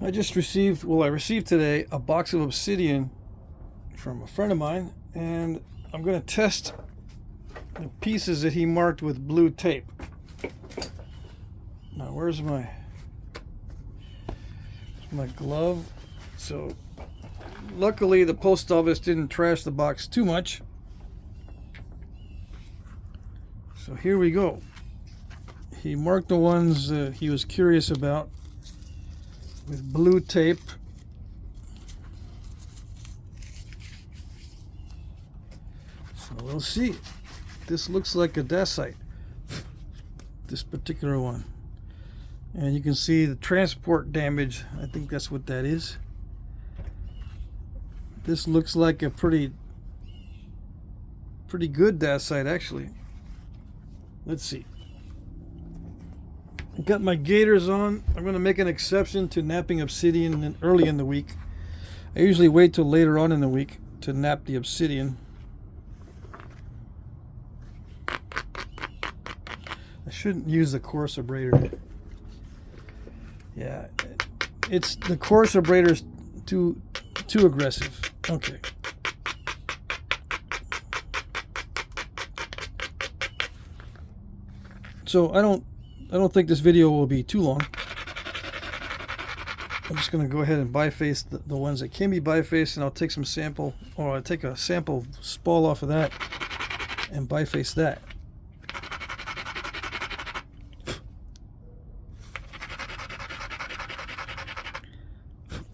I just received, well, I received today a box of Obsidian from a friend of mine, and I'm going to test the pieces that he marked with blue tape. Now, where's my glove? So, luckily, the post office didn't trash the box too much. So here we go. He marked the ones that he was curious about with blue tape. So we'll see. This looks like a Dacite, this particular one. And you can see the transport damage. I think that's what that is. This looks like a pretty good Dacite, actually. Let's see. I got my gaiters on. I'm going to make an exception to napping Obsidian early in the week. I usually wait till later on in the week to nap the Obsidian. I shouldn't use the coarse abrader. Yeah, it's the coarse abrader's too aggressive. Okay. So I don't think this video will be too long. I'm just going to go ahead and biface the ones that can be bifaced, and I'll take some sample, or I'll take a sample spall off of that and biface that.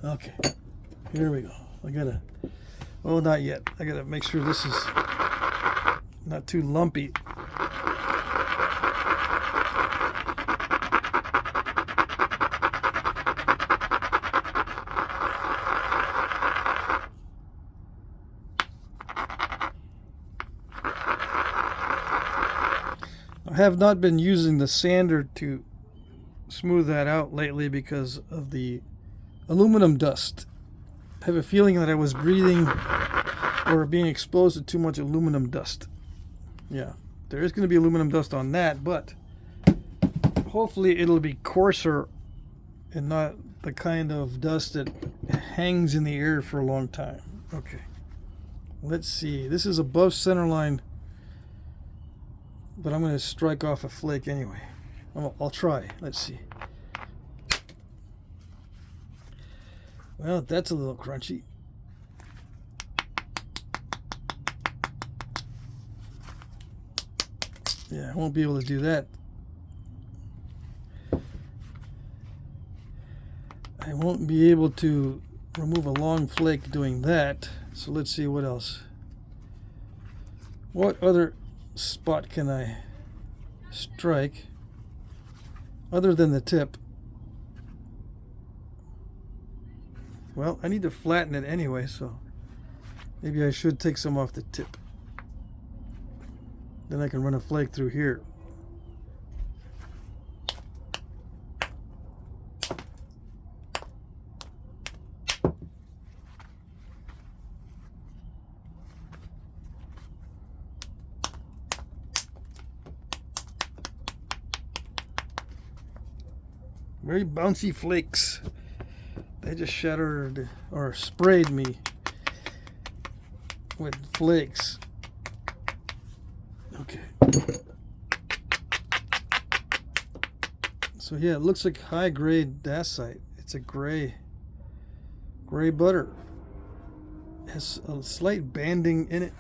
Okay, here we go. I gotta, oh, not yet. I gotta make sure this is not too lumpy. I have not been using the sander to smooth that out lately because of the aluminum dust. I have a feeling that I was breathing or being exposed to too much aluminum dust. Yeah, there is going to be aluminum dust on that, but hopefully it'll be coarser and not the kind of dust that hangs in the air for a long time. Okay, let's see. This is above center line, but I'm going to strike off a flake anyway. I'll try. Let's see. Well, that's a little crunchy. Yeah, I won't be able to do that. I won't be able to remove a long flake doing that. So let's see what else. What other spot can I strike other than the tip? Well, I need to flatten it anyway, so maybe I should take some off the tip. Then I can run a flake through here. Very bouncy flakes. They just shattered or sprayed me with flakes. Okay. So yeah, it looks like high grade dacite. It's a gray butter. It has a slight banding in it.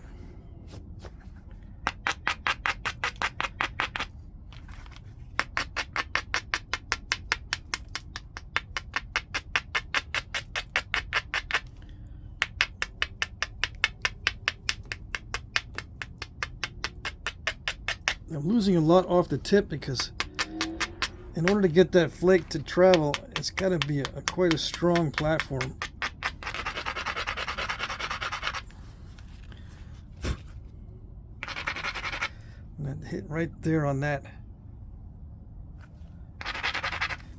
I'm losing a lot off the tip because in order to get that flake to travel, it's got to be quite a strong platform. And that hit right there on that.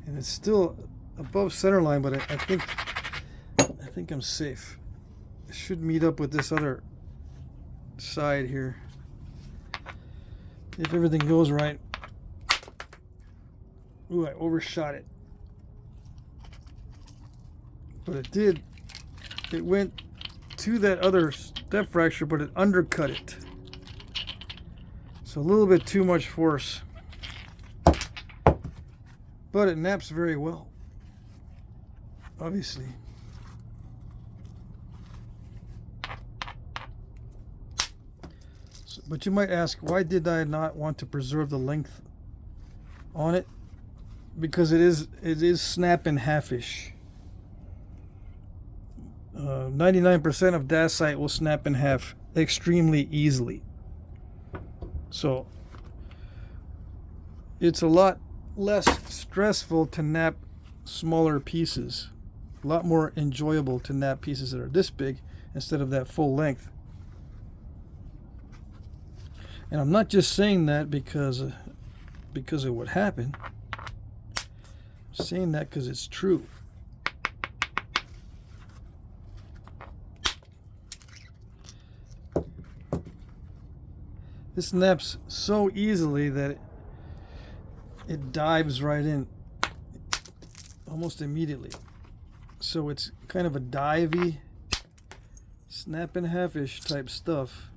And it's still above center line, but I think I'm safe. I should meet up with this other side here. If everything goes right. Ooh, I overshot it. But it went to that other step fracture, but it undercut it. So a little bit too much force. But it naps very well, obviously. So, but you might ask, why did I not want to preserve the length on it? Because it is snapping halfish. 99% of Dacite will snap in half extremely easily. So it's a lot less stressful to nap smaller pieces. A lot more enjoyable to nap pieces that are this big instead of that full length. And I'm not just saying that because of what happened. I'm saying that because it's true. This naps so easily that it dives right in almost immediately. So it's kind of a divey, snap and half-ish type stuff,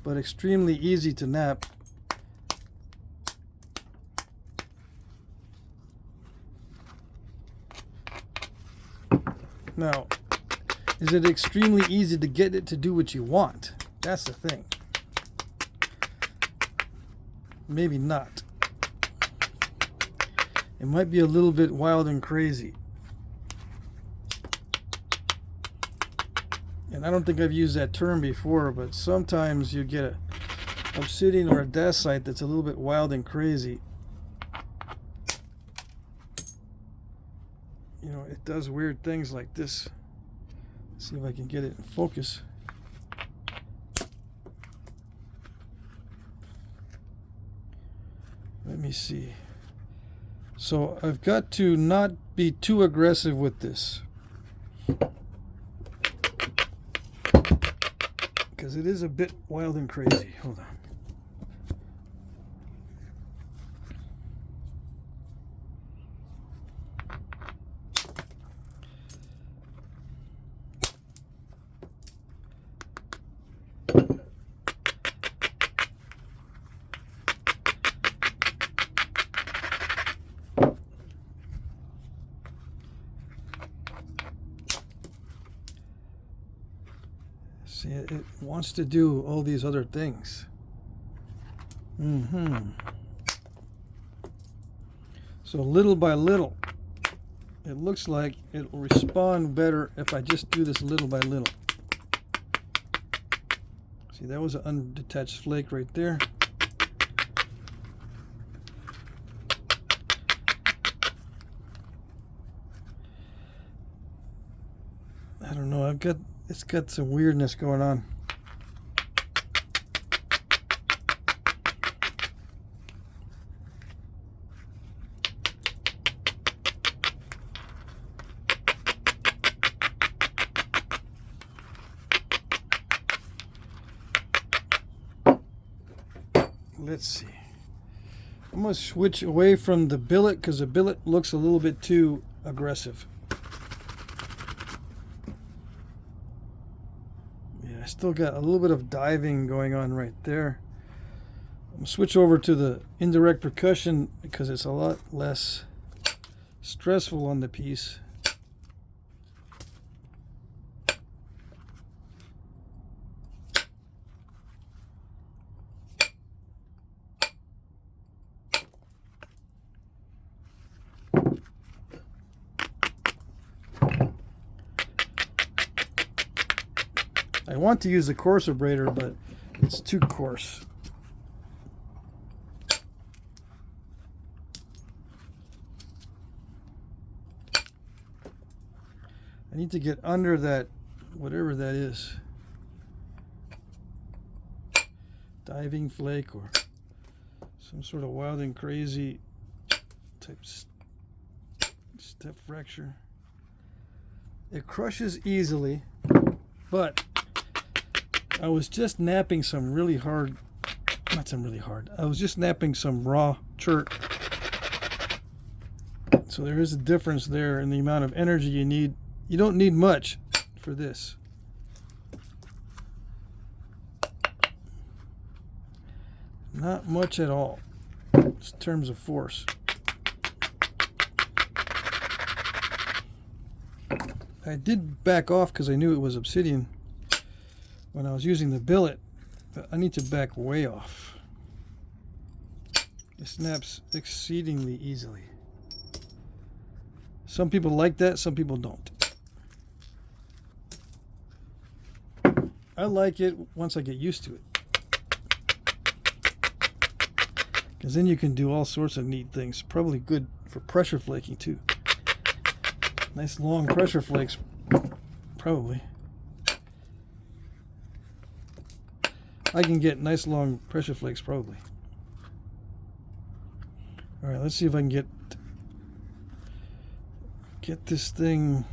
but extremely easy to nap. Now, is it extremely easy to get it to do what you want? That's the thing. Maybe not. It might be a little bit wild and crazy. And I don't think I've used that term before, but sometimes you get a Obsidian or a Dacite that's a little bit wild and crazy. You know, it does weird things like this. Let's see if I can get it in focus. Let me see. So I've got to not be too aggressive with this, because it is a bit wild and crazy. Hold on. See, it wants to do all these other things. So little by little, it looks like it will respond better if I just do this little by little. See, that was an undetached flake right there. I don't know, it's got some weirdness going on. Let's see. I'm going to switch away from the billet because the billet looks a little bit too aggressive. Yeah, I still got a little bit of diving going on right there. I'm going to switch over to the indirect percussion because it's a lot less stressful on the piece. I want to use the coarse Abrader, but it's too coarse. I need to get under that, whatever that is. Diving flake or some sort of wild and crazy type step fracture. It crushes easily, but I was just napping some really hard, not some really hard, I was just napping some raw chert. So there is a difference there in the amount of energy you need You don't need much for this. Not much at all in terms of force. I did back off because I knew it was Obsidian when I was using the billet, but I need to back way off. It snaps exceedingly easily. Some people like that, some people don't. I like it once I get used to it, because then you can do all sorts of neat things. Probably good for pressure flaking too. Nice long pressure flakes, probably. I can get nice long pressure flakes, probably. All right, let's see if I can get this thing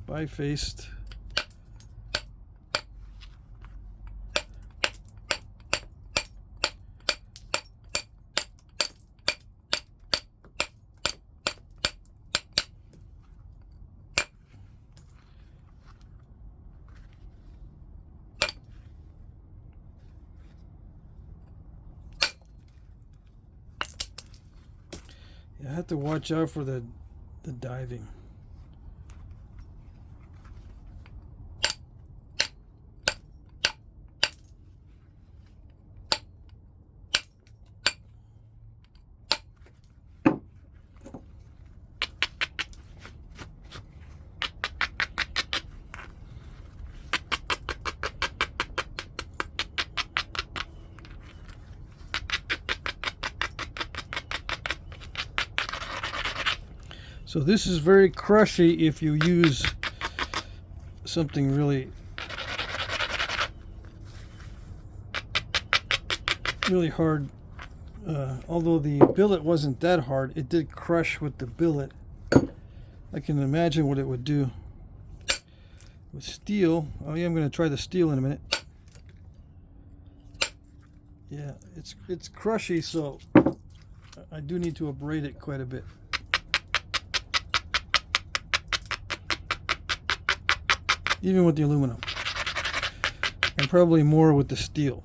bifaced. I have to watch out for the diving. So this is very crushy if you use something really hard. Although the billet wasn't that hard, it did crush with the billet. I can imagine what it would do with steel. Oh yeah, I'm going to try the steel in a minute. Yeah, it's crushy, so I do need to abrade it quite a bit. Even with the aluminum, and probably more with the steel.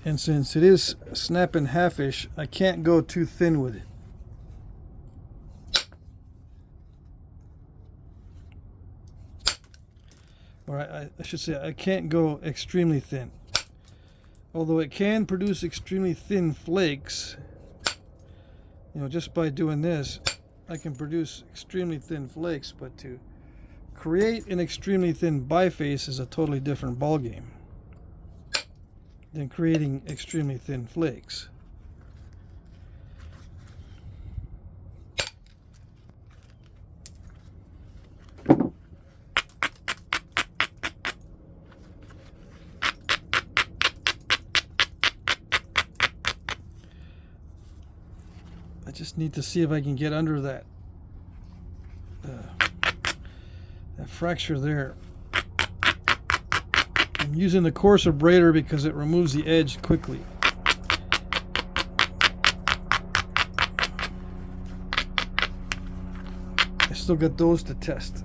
And since it is snapping halfish, I can't go too thin with it. Or I should say, I can't go extremely thin. Although it can produce extremely thin flakes, you know, just by doing this, I can produce extremely thin flakes, but to create an extremely thin biface is a totally different ballgame than creating extremely thin flakes. I just need to see if I can get under that fracture there. I'm using the coarse abrader because it removes the edge quickly. I still got those to test.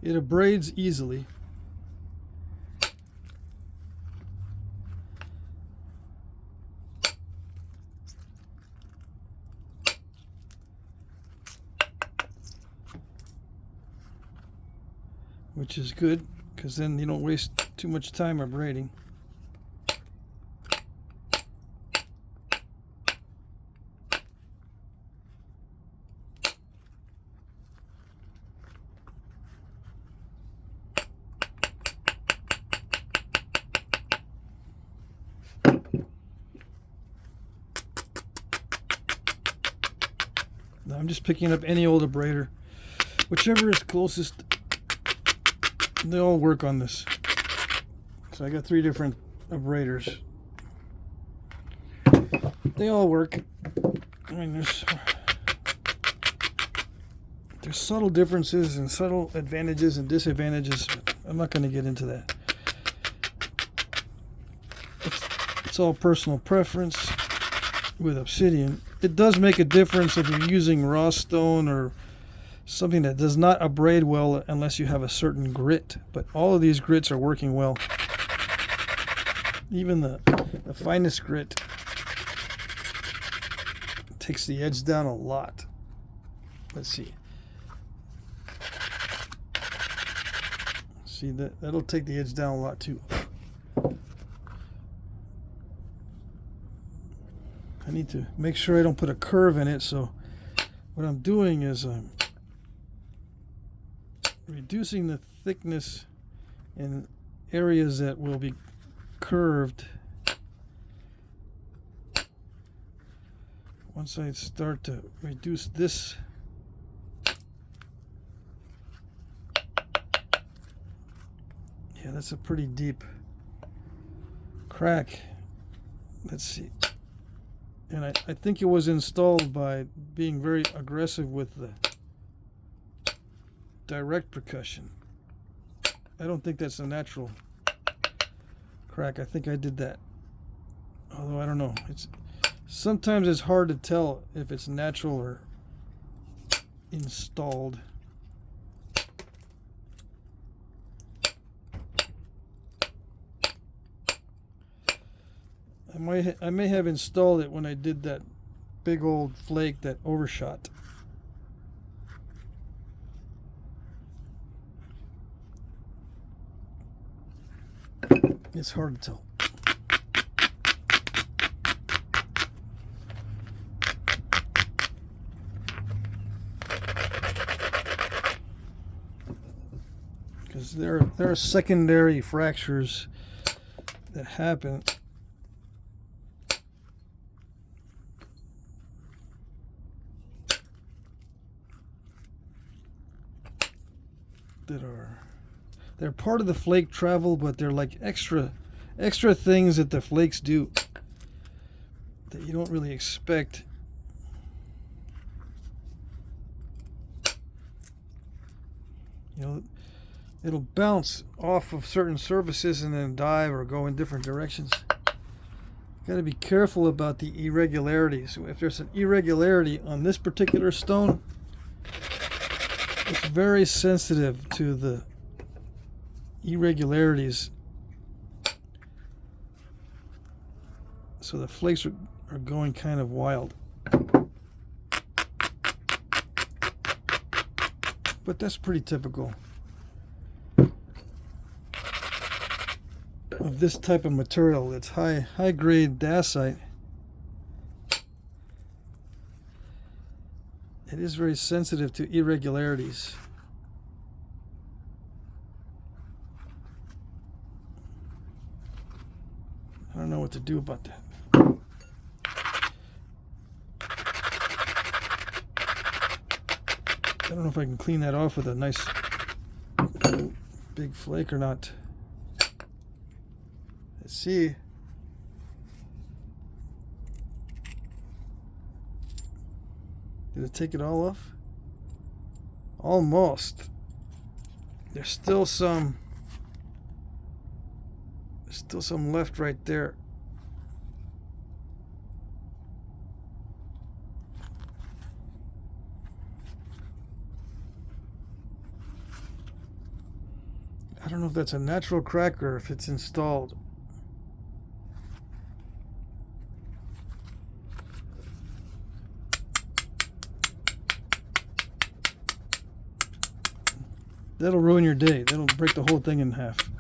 It abrades easily. Which is good because then you don't waste too much time abrading. Now I'm just picking up any old abrader, whichever is closest. They all work on this. So I got 3 different abraders. They all work. I mean, there's subtle differences and subtle advantages and disadvantages. I'm not going to get into that. It's all personal preference with Obsidian. It does make a difference if you're using raw stone or something that does not abrade well unless you have a certain grit. But all of these grits are working well. Even the finest grit takes the edge down a lot. Let's see. See, that'll take the edge down a lot too. I need to make sure I don't put a curve in it, so what I'm doing is I'm reducing the thickness in areas that will be curved. Once I start to reduce this, yeah, that's a pretty deep crack. Let's see. And I think it was installed by being very aggressive with the direct percussion. I don't think that's a natural crack. I think I did that. Although I don't know. Sometimes it's hard to tell if it's natural or installed. I may have installed it when I did that big old flake that overshot. It's hard to tell. Because there are secondary fractures that happen. They're part of the flake travel, but they're like extra things that the flakes do that you don't really expect. You know, it'll bounce off of certain surfaces and then dive or go in different directions. Got to be careful about the irregularities. If there's an irregularity on this particular stone, it's very sensitive to the irregularities. So the flakes are going kind of wild. But that's pretty typical of this type of material. It's high grade dacite. It is very sensitive to irregularities. I don't know what to do about that. I don't know if I can clean that off with a nice big flake or not. Let's see. Did it take it all off? Almost. There's still some left right there. I don't know if that's a natural crack or if it's installed. That'll ruin your day. That'll break the whole thing in half.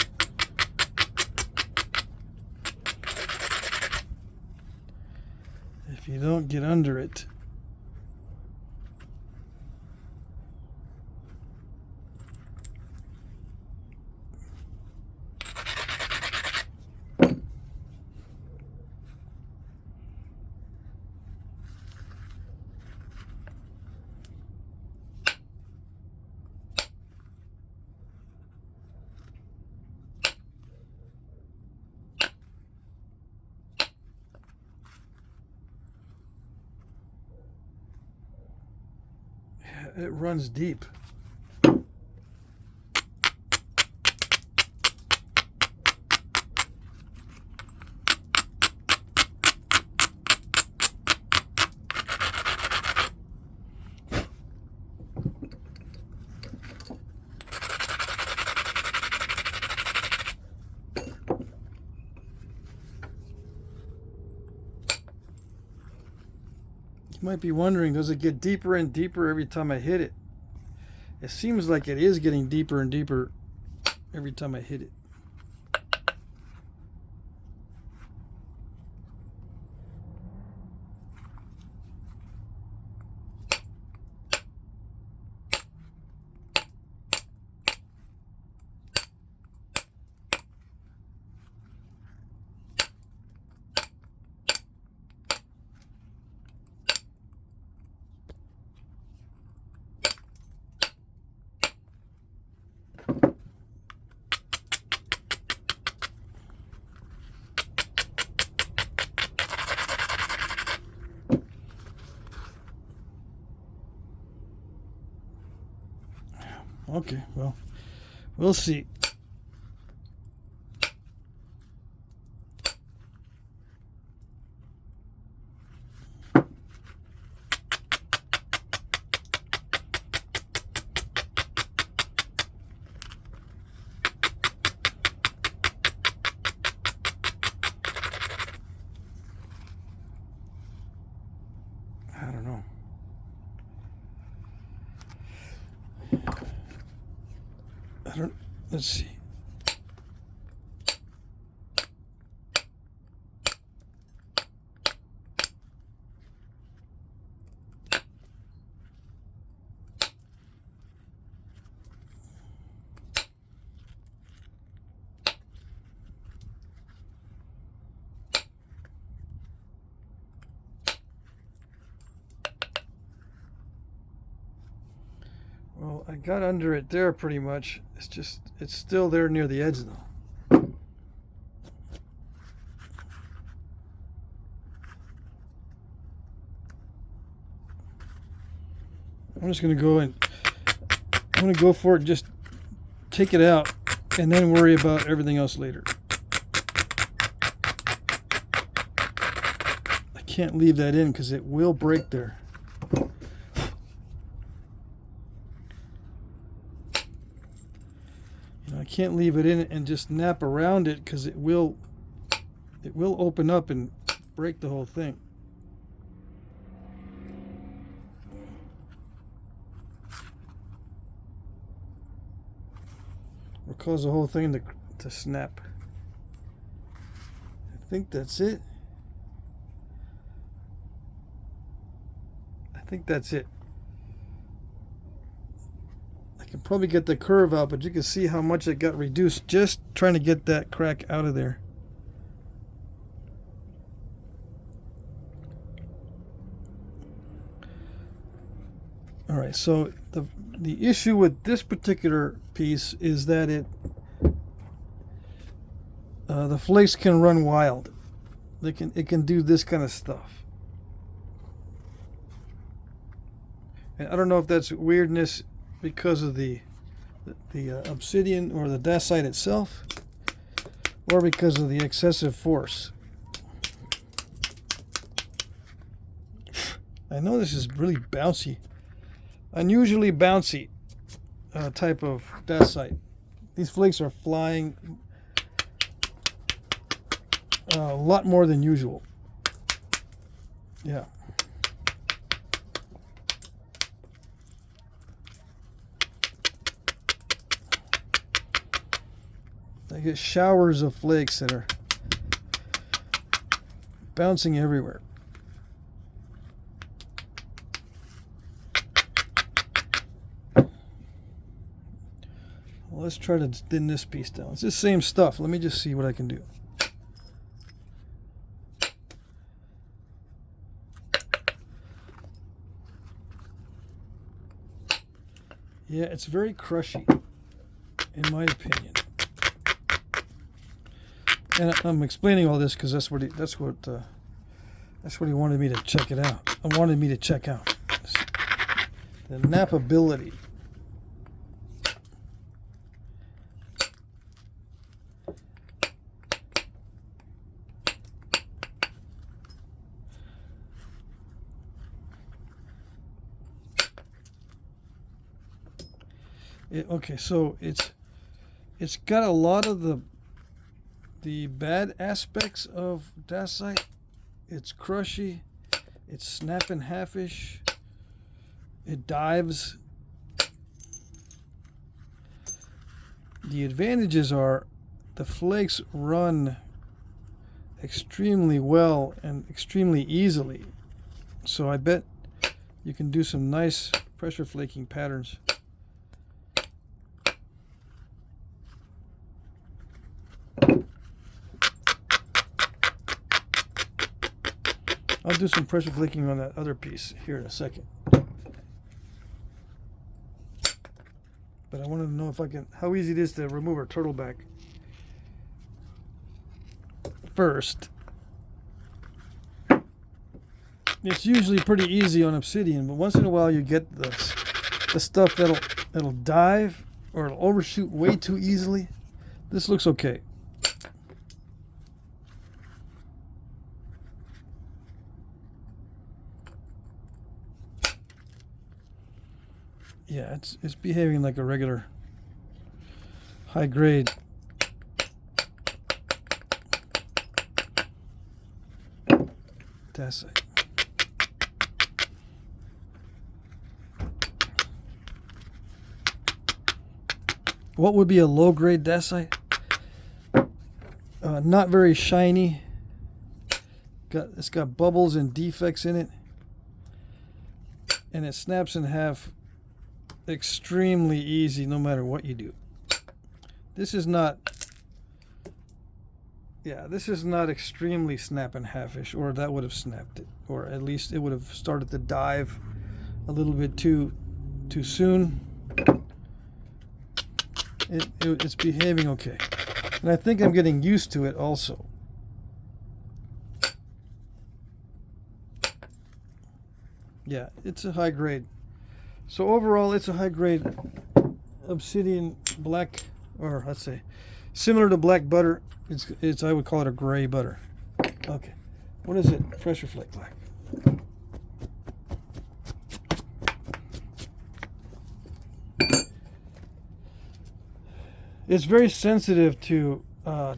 If you don't get under it. It runs deep. You might be wondering, does it get deeper and deeper every time I hit it? It seems like it is getting deeper and deeper every time I hit it. Okay, well, we'll see. I don't know. Let's see. Well, I got under it there pretty much. It's still there near the edge though. I'm just going to go and I'm going to go for it, just take it out and then worry about everything else later. I can't leave that in because it will break there. I can't leave it in and just nap around it because it will open up and break the whole thing. Or cause the whole thing to snap. I think that's it. I think that's it. I can probably get the curve out, but you can see how much it got reduced just trying to get that crack out of there. All right, so the issue with this particular piece is that the flakes can run wild. It can do this kind of stuff. And I don't know if that's weirdness because of the obsidian or the dacite itself, or because of the excessive force. I know this is really bouncy, unusually bouncy type of dacite. These flakes are flying a lot more than usual. Yeah. I get showers of flakes that are bouncing everywhere. Well, let's try to thin this piece down. It's the same stuff. Let me just see what I can do. Yeah, it's very crushy, in my opinion. And I'm explaining all this because that's what he wanted me to check it out. I wanted me to check out the nappability. Okay, so it's got a lot of the bad aspects of Dacite. It's crushy, it's snapping halfish, it dives. The advantages are the flakes run extremely well and extremely easily. So I bet you can do some nice pressure flaking patterns. I'll do some pressure flaking on that other piece here in a second. But I wanted to know if I can, how easy it is to remove our turtleback first. It's usually pretty easy on Obsidian, but once in a while you get the stuff that'll dive or it'll overshoot way too easily. This looks okay. Yeah, it's behaving like a regular high grade Dacite. What would be a low grade Dacite? Not very shiny. It's got bubbles and defects in it, and it snaps in half extremely easy no matter what you do. This is not, yeah, this is not extremely snap and halfish, or that would have snapped it, or at least it would have started to dive a little bit too soon. It's behaving okay, and I think I'm getting used to it also. Yeah, it's a high grade. So overall, it's a high grade Obsidian black, or let's say similar to black butter. It's I would call it a gray butter. Okay, what is it? Pressure flake black. It's very sensitive to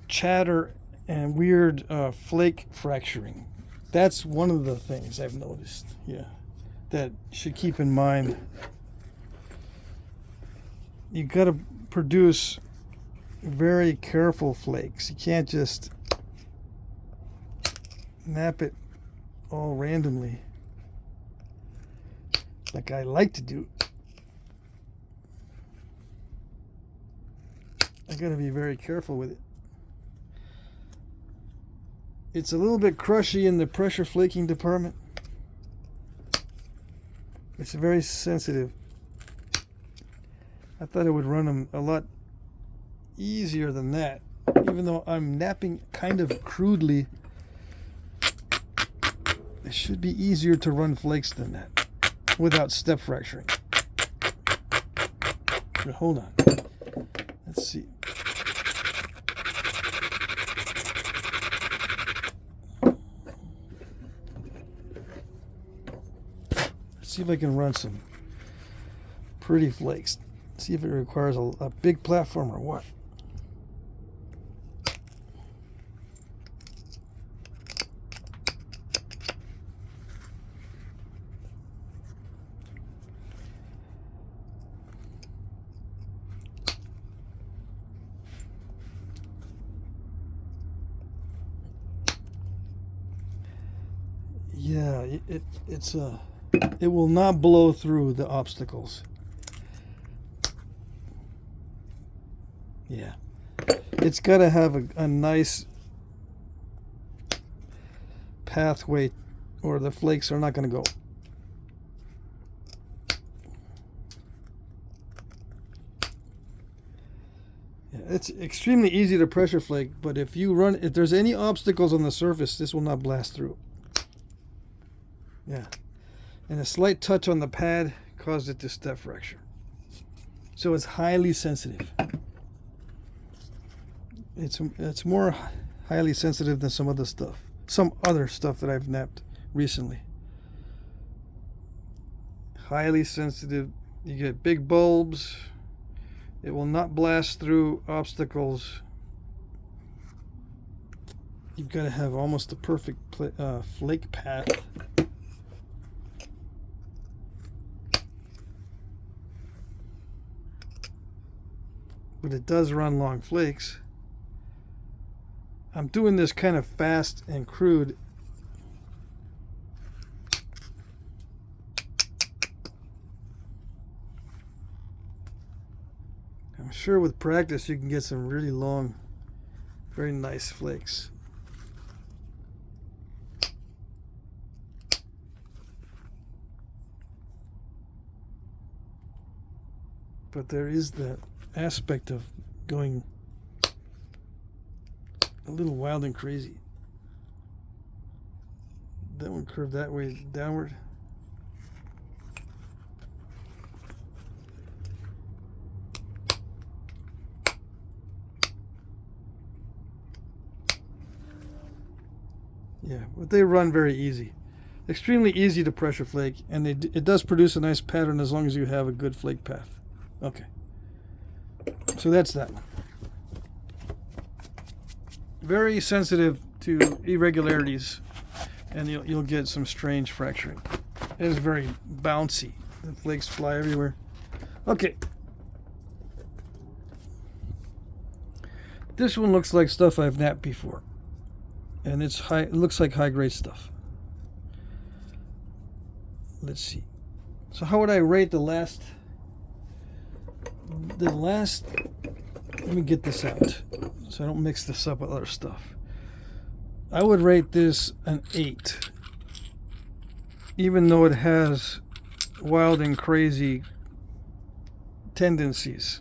chatter and weird flake fracturing. That's one of the things I've noticed. Yeah. That you should keep in mind. You got to produce very careful flakes. You can't just nap it all randomly like I like to do. I got to be very careful with it. It's a little bit crushy in the pressure flaking department. It's very sensitive. I thought it would run them a lot easier than that. Even though I'm napping kind of crudely, it should be easier to run flakes than that without step fracturing. But hold on. Let's see. See if I can run some pretty flakes. See if it requires a big platform or what. it will not blow through the obstacles. Yeah, it's got to have a nice pathway, or the flakes are not going to go. Yeah, it's extremely easy to pressure flake, but if there's any obstacles on the surface, this will not blast through. Yeah, and a slight touch on the pad caused it to step fracture. So it's highly sensitive. It's more highly sensitive than some other stuff that I've napped recently. Highly sensitive. You get big bulbs. It will not blast through obstacles. You've got to have almost the perfect flake path. But it does run long flakes. I'm doing this kind of fast and crude. I'm sure with practice you can get some really long, very nice flakes. But there is that aspect of going a little wild and crazy. That one curved that way downward. Yeah, but they run very easy. Extremely easy to pressure flake, and it does produce a nice pattern as long as you have a good flake path. Okay. So that's that one. Very sensitive to irregularities, and you'll get some strange fracturing. It is very bouncy. The flakes fly everywhere. Okay. This one looks like stuff I've napped before, and it looks like high grade stuff. Let's see. So how would I rate the last? Let me get this out so I don't mix this up with other stuff. I would rate this an 8, even though it has wild and crazy tendencies.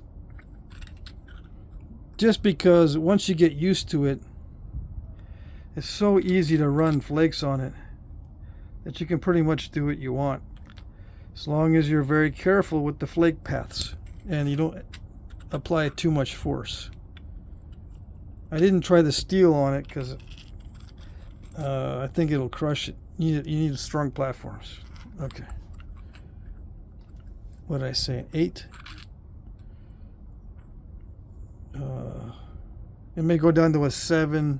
Just because once you get used to it, it's so easy to run flakes on it that you can pretty much do what you want, as long as you're very careful with the flake paths and you don't apply too much force. I didn't try the steel on it because I think it'll crush it. You need strong platforms. Okay. What did I say? 8? It may go down to a 7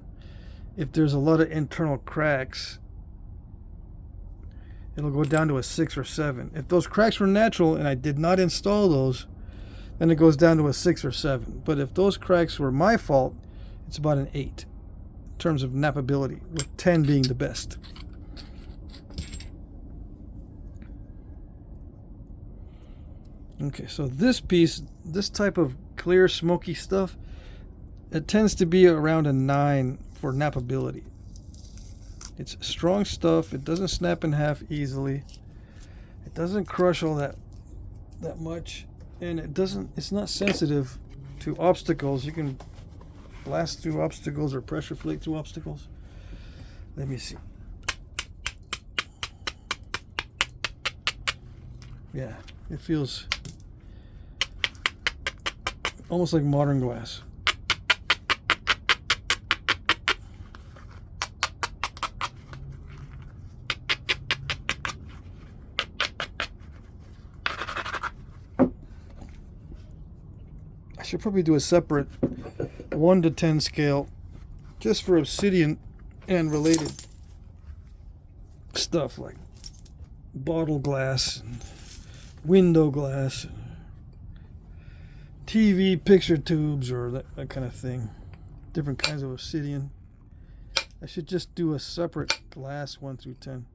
if there's a lot of internal cracks. It'll go down to a 6 or 7. If those cracks were natural and I did not install those, then it goes down to a 6 or 7. But if those cracks were my fault, it's about an 8 in terms of nappability, with 10 being the best. Okay, so this piece, this type of clear smoky stuff, it tends to be around a 9 for nappability. It's strong stuff. It doesn't snap in half easily. It doesn't crush all that much, and it's not sensitive to obstacles. You can blast through obstacles or pressure flake through obstacles. Let me see. Yeah, it feels almost like modern glass. I should probably do a separate 1 to 10 scale just for Obsidian and related stuff like bottle glass and window glass, TV picture tubes, or that kind of thing. Different kinds of Obsidian. I should just do a separate glass 1 through 10.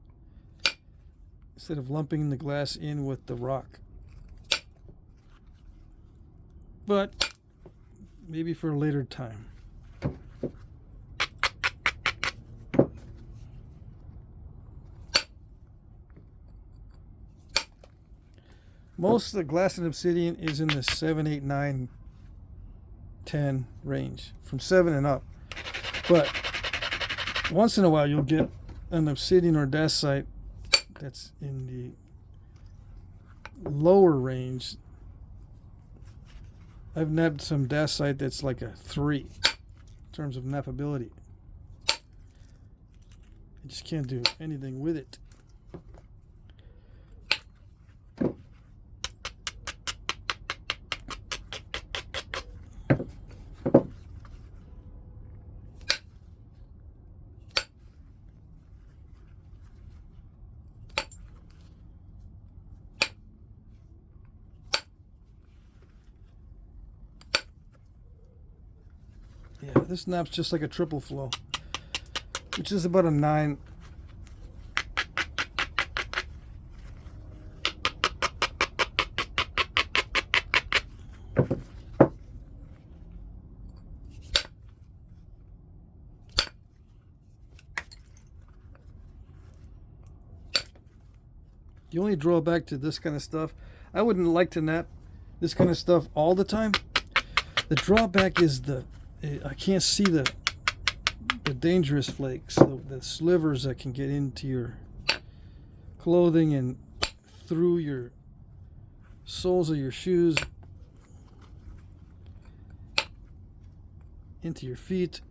instead of lumping the glass in with the rock. But maybe for a later time. Most of the glass in Obsidian is in the 7, 8, 9, 10 range, from 7 and up. But once in a while you'll get an Obsidian or Dacite that's in the lower range. I've napped some Dacite that's like a 3 in terms of nappability. I just can't do anything with it. Yeah, this naps just like a triple flow, which is about a 9. The only drawback to this kind of stuff, I wouldn't like to nap this kind of stuff all the time. The drawback is I can't see the dangerous flakes, the slivers that can get into your clothing and through your soles of your shoes, into your feet.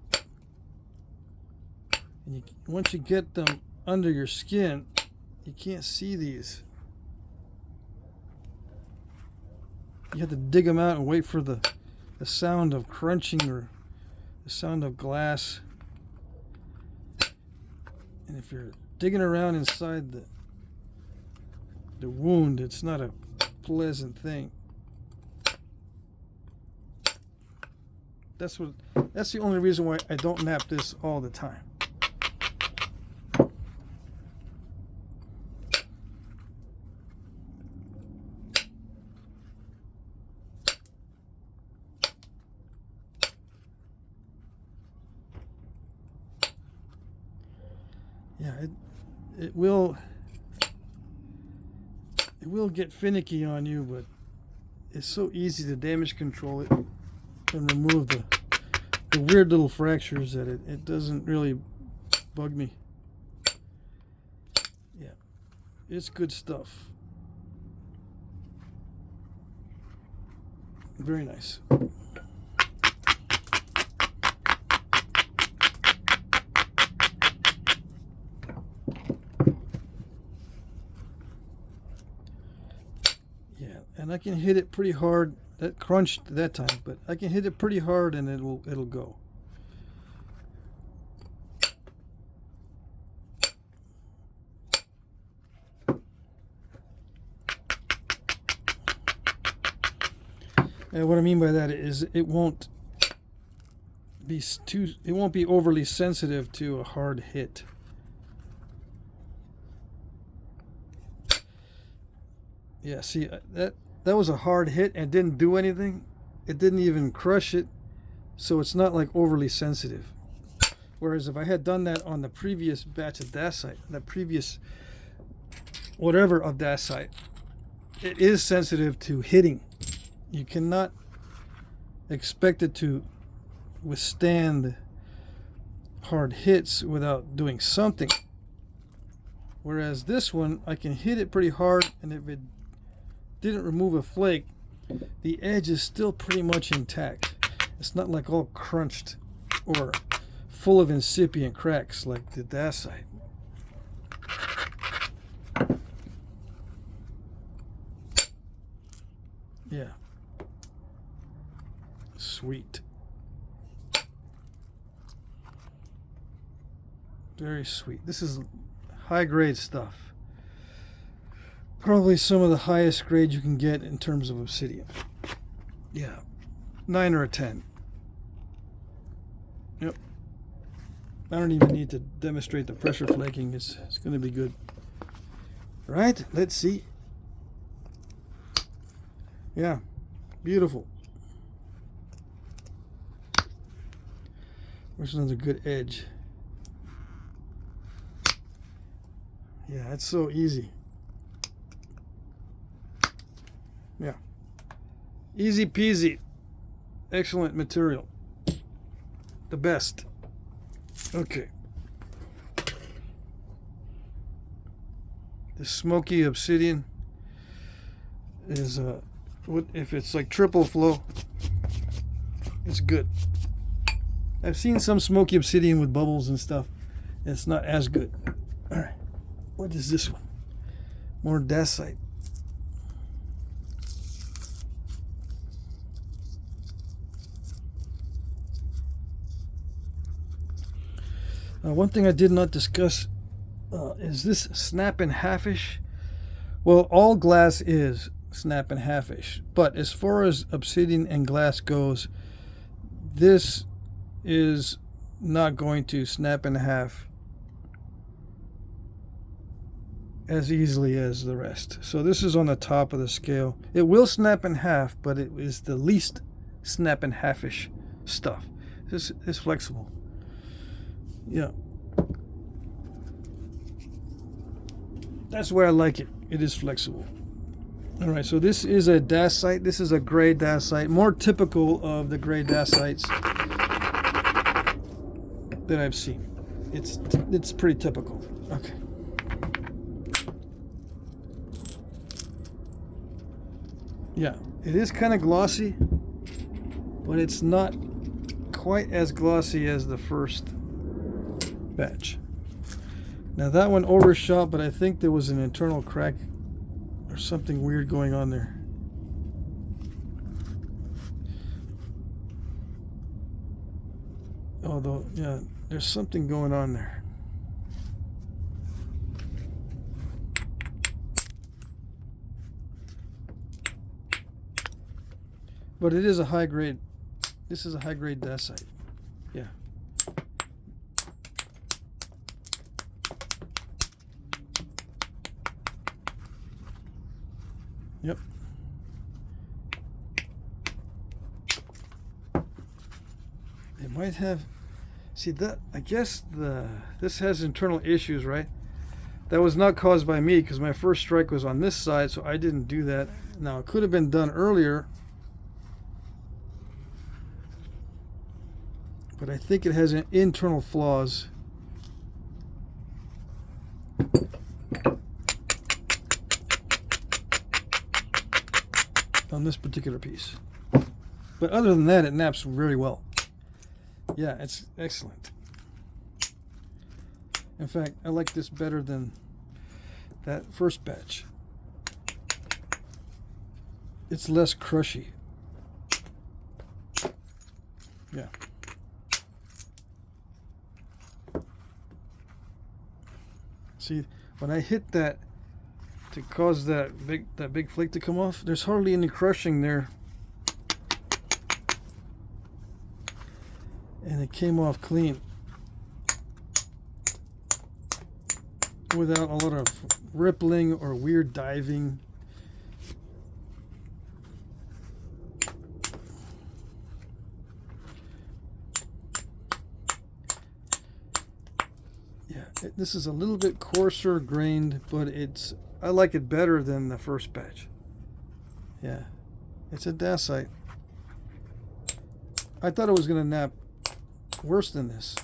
And once you get them under your skin, you can't see these. You have to dig them out and wait for the sound of crunching or the sound of glass. And if you're digging around inside the wound, it's not a pleasant thing. That's the only reason why I don't nap this all the time. Yeah, it will get finicky on you, but it's so easy to damage control it and remove the weird little fractures that it doesn't really bug me. Yeah, it's good stuff. Very nice. And I can hit it pretty hard. That crunched that time, but I can hit it pretty hard and it'll go. And what I mean by that is it won't be overly sensitive to a hard hit. Yeah, see that was a hard hit and didn't do anything. It didn't even crush it, so it's not like overly sensitive. Whereas if I had done that on the previous batch of Dacite, that previous whatever of Dacite, it is sensitive to hitting. You cannot expect it to withstand hard hits without doing something. Whereas this one, I can hit it pretty hard, and if it didn't remove a flake, the edge is still pretty much intact. It's not like all crunched or full of incipient cracks like the Dacite. Yeah. Sweet. Very sweet. This is high grade stuff. Probably some of the highest grade you can get in terms of Obsidian. Yeah. 9 or a 10. Yep. I don't even need to demonstrate the pressure flaking. It's going to be good. Right? Let's see. Yeah, beautiful. Where's another good edge? Yeah, it's so easy. Yeah. Easy peasy. Excellent material. The best. Okay. The smoky obsidian is what if it's like triple flow, it's good. I've seen some smoky obsidian with bubbles and stuff. It's not as good. All right. What is this one? More dacite. One thing I did not discuss is this snap and halfish. Well, all glass is snap and halfish, but as far as obsidian and glass goes, this is not going to snap in half as easily as the rest. So this is on the top of the scale. It will snap in half, but it is the least snap and halfish stuff. This is flexible. Yeah. That's where I like it. It is flexible. All right, so this is a dacite. This is a gray dacite, more typical of the gray dacites that I've seen. It's pretty typical. Okay. Yeah, it is kind of glossy, but it's not quite as glossy as the first batch. Now that one overshot, but I think there was an internal crack or something weird going on there. Although, yeah, there's something going on there. But it is a high grade. This is a high grade dacite. Yeah. Yep. It might have. See that? I guess this has internal issues, right? That was not caused by me because my first strike was on this side, so I didn't do that. Now it could have been done earlier, but I think it has internal flaws. On this particular piece. But other than that, it naps very well. Yeah, it's excellent. In fact, I like this better than that first batch. It's less crushy. Yeah. See, when I hit that to cause that big flake to come off, there's hardly any crushing there, and it came off clean without a lot of rippling or weird diving. Yeah, this is a little bit coarser grained, but I like it better than the first batch. Yeah, it's a dacite. I thought it was going to nap worse than this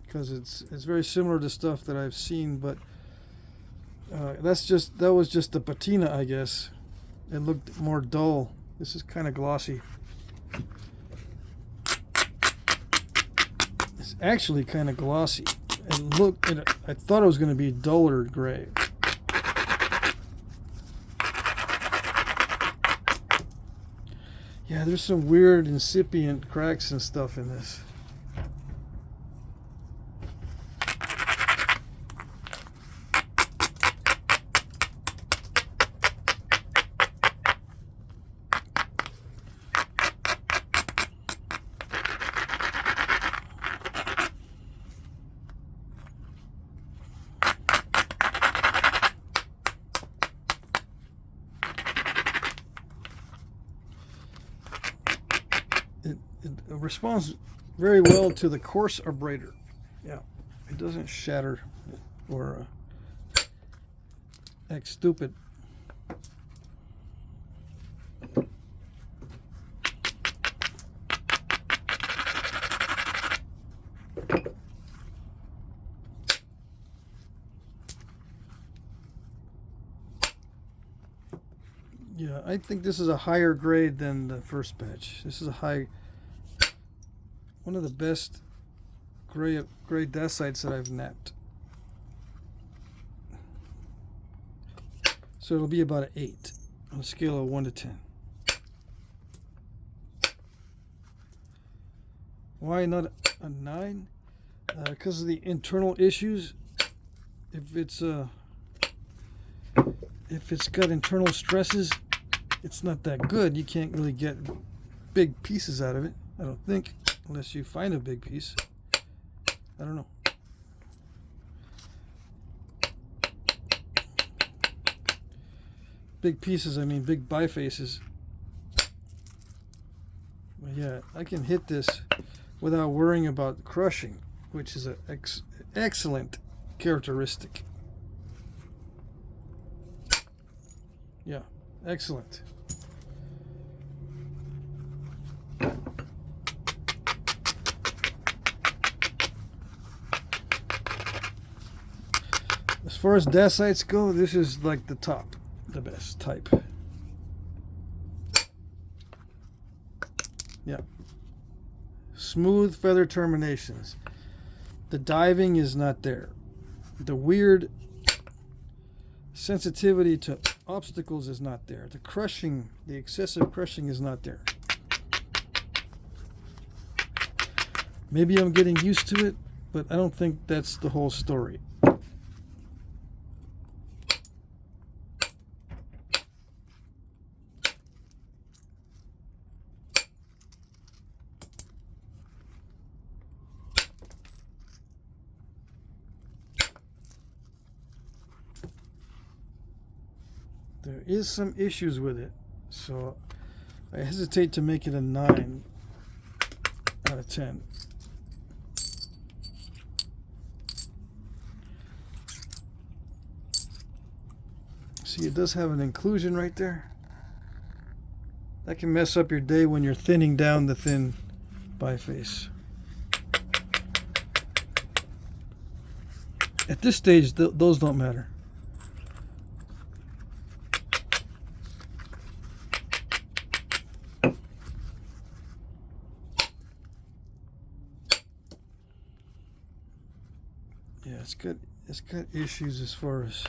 because it's very similar to stuff that I've seen, but that was just the patina, I guess. It looked more dull. This is kind of glossy. It's actually kind of glossy. I thought it was going to be duller gray. Yeah, there's some weird incipient cracks and stuff in this. it responds very well to the coarse Abrader. Yeah, it doesn't shatter or act stupid. Yeah, I think this is a higher grade than the first batch. This is one of the best gray dacites that I've napped. So it'll be about an 8 on a scale of 1 to 10. Why not a 9? Because of the internal issues. If it's got internal stresses, it's not that good. You can't really get big pieces out of it, I don't think, unless you find a big piece. I don't know. Big pieces, I mean big bifaces. But yeah, I can hit this without worrying about crushing, which is an excellent characteristic. Yeah, excellent. As far as dacites go, this is like the best type. Yeah. Smooth feather terminations. The diving is not there. The weird sensitivity to obstacles is not there. The crushing, the excessive crushing is not there. Maybe I'm getting used to it, but I don't think that's the whole story. There is some issues with it, so I hesitate to make it a 9 out of 10. See, it does have an inclusion right there. That can mess up your day when you're thinning down the thin biface. At this stage, those don't matter. Yeah, it's got issues as far as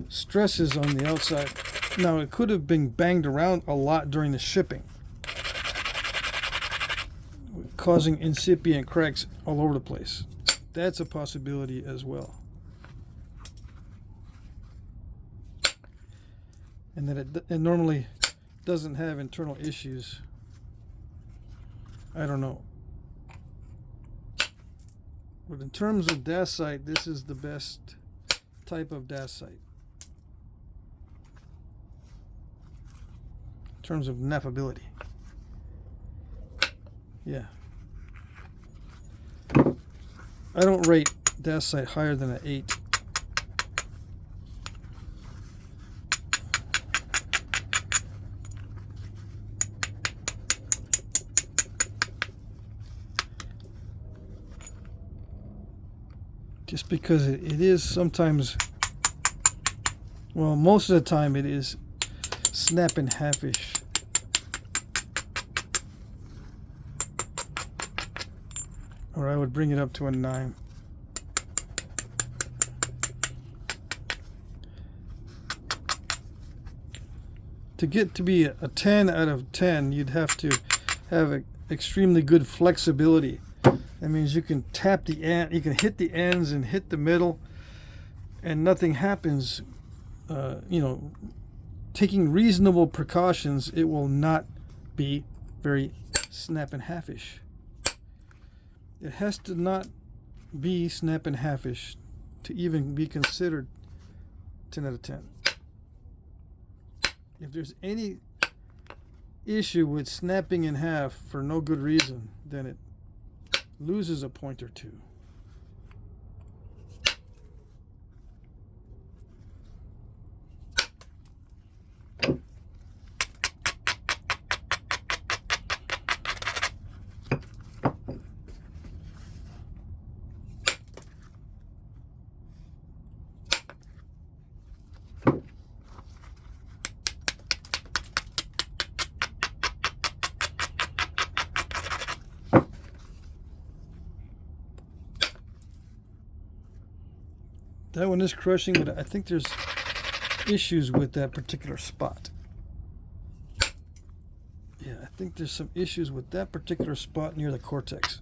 stresses on the outside. Now, it could have been banged around a lot during the shipping, causing incipient cracks all over the place. That's a possibility as well. And that it normally doesn't have internal issues. I don't know. But in terms of dacite, this is the best type of dacite. In terms of nappability. Yeah. I don't rate dacite higher than an 8. Just because it is sometimes, well, most of the time it is snapping halfish. Or I would bring it up to a 9. To get to be a 10 out of 10, you'd have to have extremely good flexibility. That means you can tap the end, you can hit the ends and hit the middle, and nothing happens. You know, taking reasonable precautions, it will not be very snap and halfish. It has to not be snap and halfish to even be considered 10 out of 10. If there's any issue with snapping in half for no good reason, then it loses a point or two. That one is crushing, but I think there's issues with that particular spot. Yeah, I think there's some issues with that particular spot near the cortex.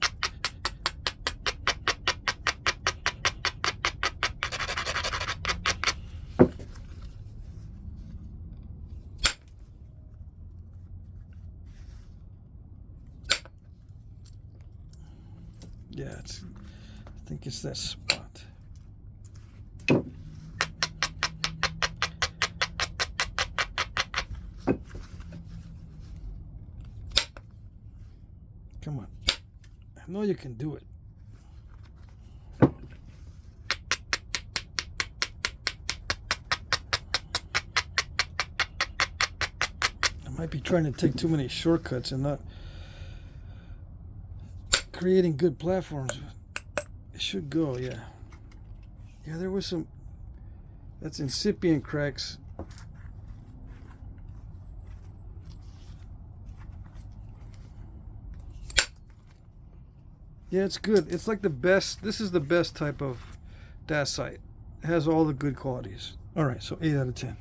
Yeah, I think it's that spot. Come on. I know you can do it. I might be trying to take too many shortcuts and not creating good platforms. It should go, yeah. Yeah, there was some, that's incipient cracks. Yeah, it's good. It's like the best, this is the best type of Dacite. It has all the good qualities. All right, so 8 out of 10.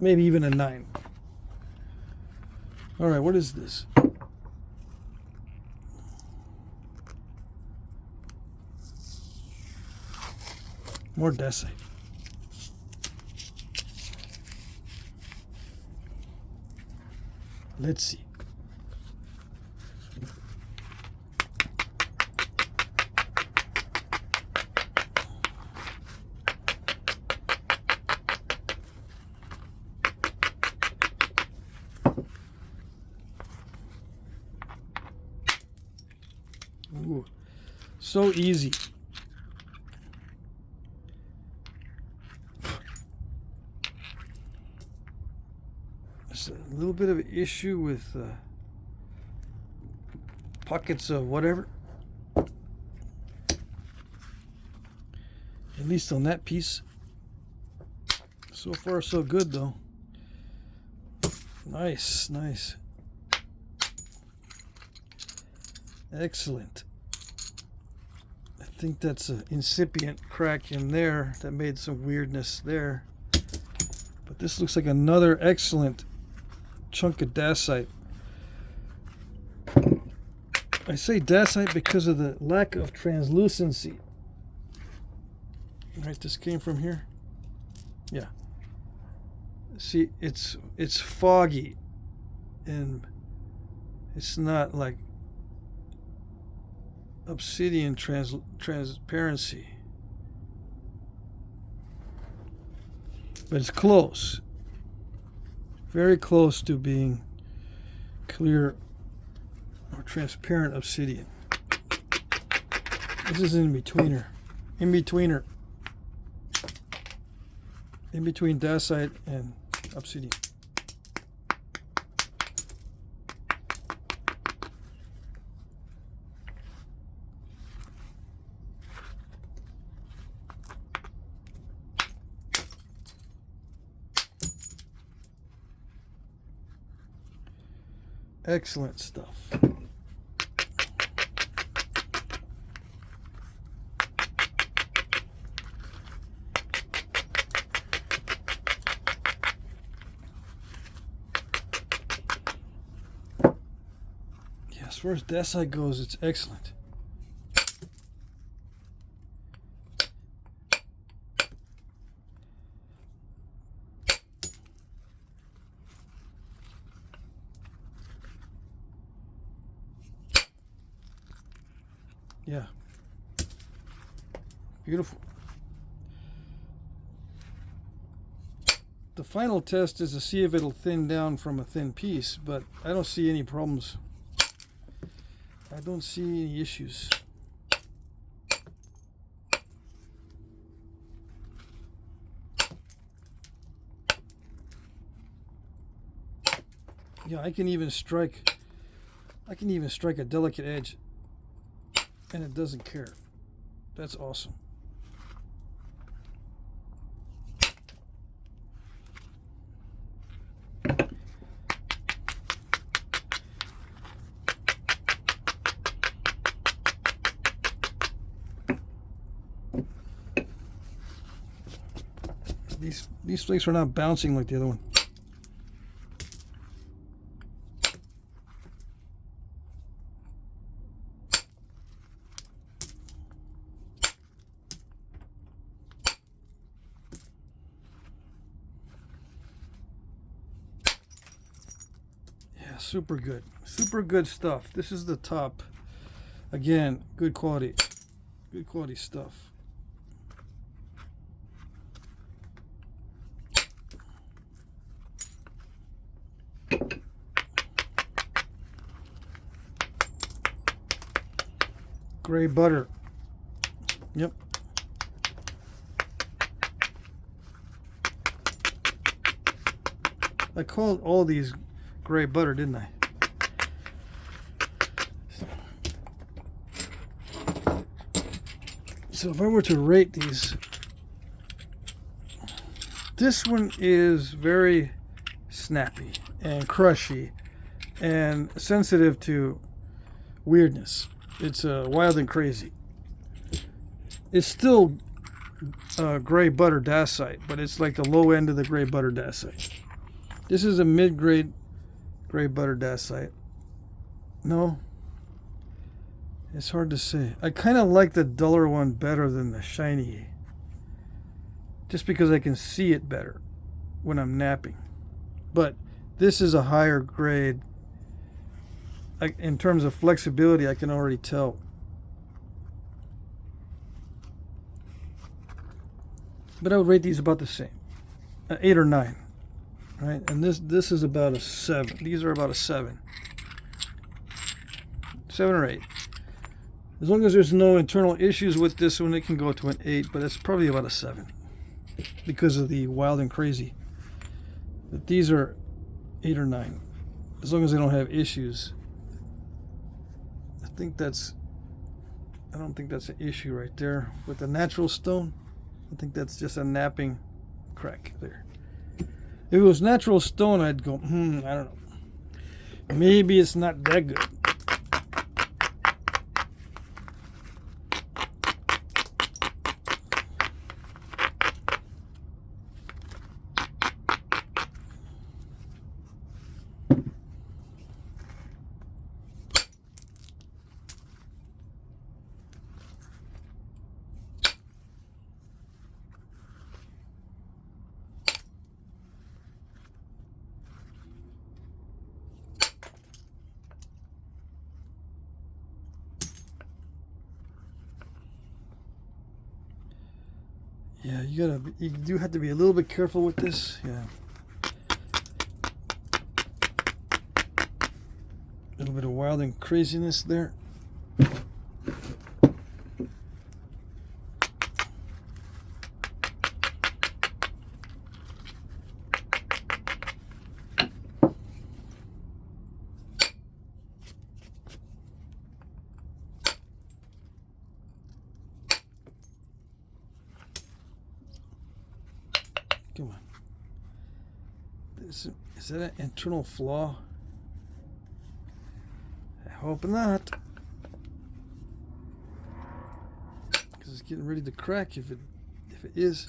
Maybe even a 9. All right, what is this? More Dacite. Let's see. Ooh, so easy. There's a little bit of an issue with pockets of whatever. At least on that piece. So far, so good, though. Nice, nice. Excellent. I think that's an incipient crack in there that made some weirdness there. But this looks like another excellent chunk of Dacite. I say Dacite because of the lack of translucency. Right, this came from here. Yeah. See, it's foggy, and it's not like Obsidian transparency, but it's close, very close to being clear or transparent Obsidian. This is in betweener, in between Dacite and Obsidian. Excellent stuff. Yeah, as far as Dacite goes, it's excellent. Yeah. Beautiful. The final test is to see if it'll thin down from a thin piece, but I don't see any problems. I don't see any issues. Yeah, I can even strike a delicate edge and it doesn't care. That's awesome. These flakes are not bouncing like the other one. Yeah, super good stuff. This is the top. Again, good quality stuff. Gray butter. Yep. I called all these gray butter, didn't I? So if I were to rate these, this one is very snappy and crushy and sensitive to weirdness. It's wild and crazy. It's still gray butter dacite, but it's like the low end of the gray butter dacite. This is a mid-grade gray butter dacite. No, it's hard to say. I kind of like the duller one better than the shiny, just because I can see it better when I'm napping. But this is a higher grade. In terms of flexibility, I can already tell. But I would rate these about the same, 8 or 9, right? And this is about a 7. These are about a 7, 7 or 8. As long as there's no internal issues with this one, it can go to an 8, but it's probably about a 7 because of the wild and crazy. But these are 8 or 9, as long as they don't have issues. I don't think that's an issue right there. With the natural stone, I think that's just a napping crack there. If it was natural stone, I'd go, I don't know. Maybe it's not that good. Yeah, you do have to be a little bit careful with this. Yeah. A little bit of wild and craziness there. Come on. Is that an internal flaw? I hope not. Because it's getting ready to crack if it is.